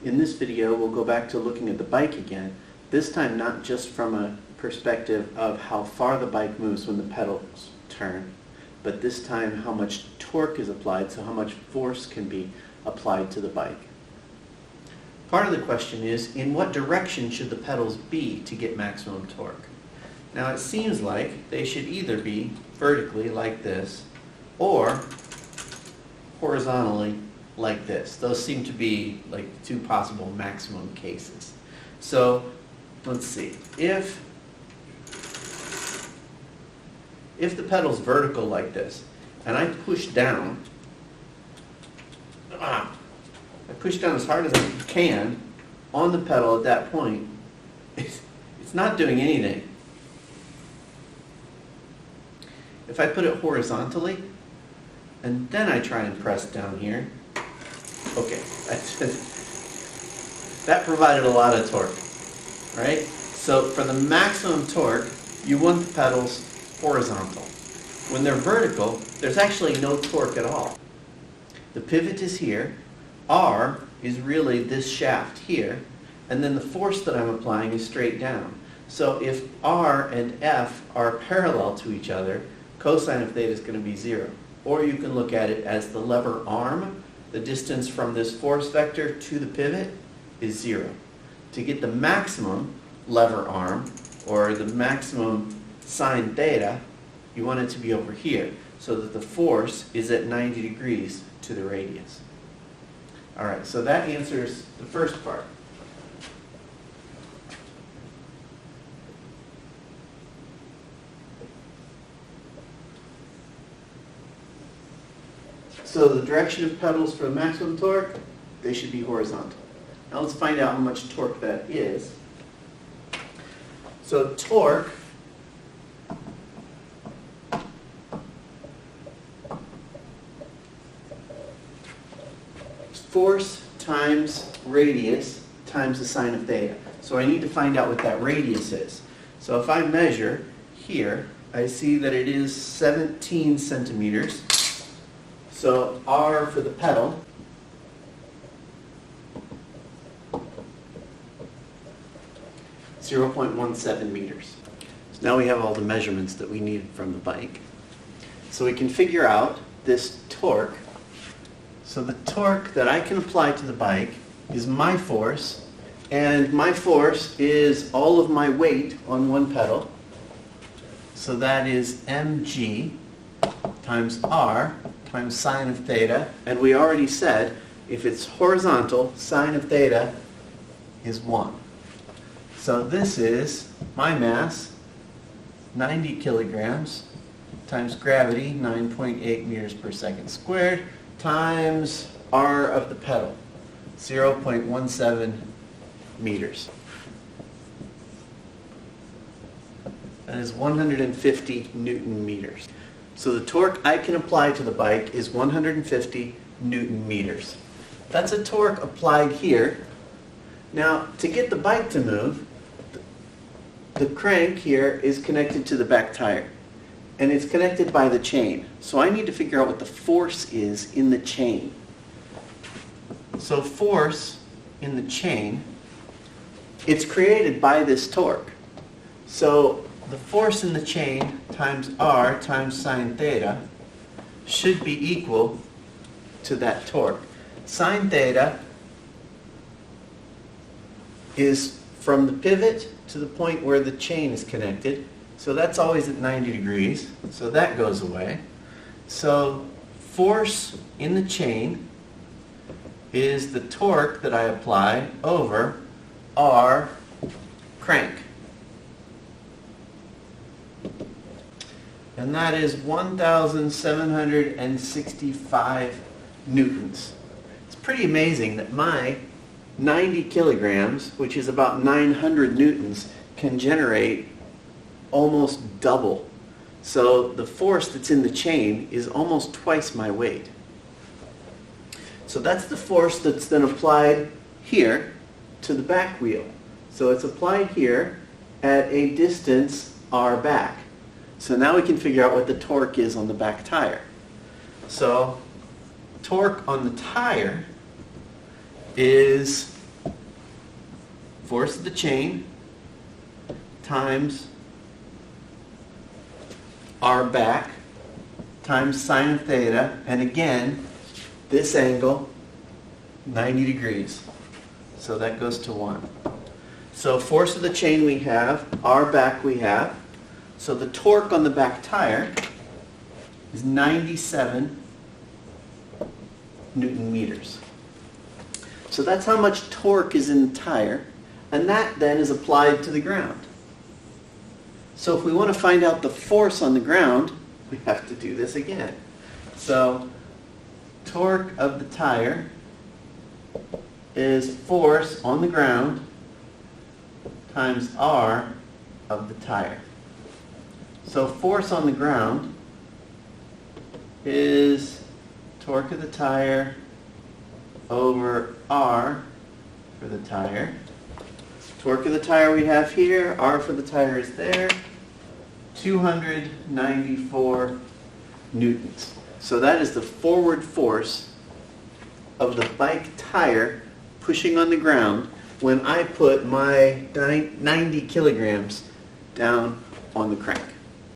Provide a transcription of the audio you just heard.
In this video, we'll go back to looking at the bike again, this time not just from a perspective of how far the bike moves when the pedals turn, but this time how much torque is applied, so how much force can be applied to the bike. Part of the question is, in what direction should the pedals be to get maximum torque? Now it seems like they should either be vertically like this, or horizontally like this. Those seem to be like two possible maximum cases. So let's see. If the pedal's vertical like this, and I push down, I push down as hard as I can on the pedal at that point, it's not doing anything. If I put it horizontally, and then I try and press down here, okay, that provided a lot of torque, right? So for the maximum torque, you want the pedals horizontal. When they're vertical, there's actually no torque at all. The pivot is here, R is really this shaft here, and then the force that I'm applying is straight down. So if R and F are parallel to each other, cosine of theta is going to be 0. Or you can look at it as the lever arm. The distance from this force vector to the pivot is 0. To get the maximum lever arm, or the maximum sine theta, you want it to be over here, so that the force is at 90 degrees to the radius. Alright, so that answers the first part. So the direction of pedals for maximum torque, they should be horizontal. Now let's find out how much torque that is. So torque is force times radius times the sine of theta. So I need to find out what that radius is. So if I measure here, I see that it is 17 centimeters. So R for the pedal (0.17 meters). So now we have all the measurements that we needed from the bike. So we can figure out this torque. So the torque that I can apply to the bike is my force, and my force is all of my weight on one pedal. So that is mg times R times sine of theta, and we already said if it's horizontal, sine of theta is 1. So this is my mass, 90 kilograms, times gravity, 9.8 meters per second squared, times R of the pedal, 0.17 meters. That is 150 Newton meters. So the torque I can apply to the bike is 150 Newton meters. That's a torque applied here. Now, to get the bike to move, the crank here is connected to the back tire, and it's connected by the chain. So I need to figure out what the force is in the chain. So force in the chain, it's created by this torque. So the force in the chain times R times sine theta should be equal to that torque. Sine theta is from the pivot to the point where the chain is connected. So that's always at 90 degrees. So that goes away. So force in the chain is the torque that I apply over R crank. And that is 1,765 newtons. It's pretty amazing that my 90 kilograms, which is about 900 newtons, can generate almost double. So the force that's in the chain is almost twice my weight. So that's the force that's then applied here to the back wheel. So it's applied here at a distance R back. So now we can figure out what the torque is on the back tire. So torque on the tire is force of the chain times R back times sine of theta, and again, this angle, 90 degrees. So that goes to 1. So force of the chain we have, R back we have. So the torque on the back tire is 97 Newton meters. So that's how much torque is in the tire, and that then is applied to the ground. So if we want to find out the force on the ground, we have to do this again. So torque of the tire is force on the ground times R of the tire. So force on the ground is torque of the tire over R for the tire. Torque of the tire we have here, R for the tire is there, 294 newtons. So that is the forward force of the bike tire pushing on the ground when I put my 90 kilograms down on the crank.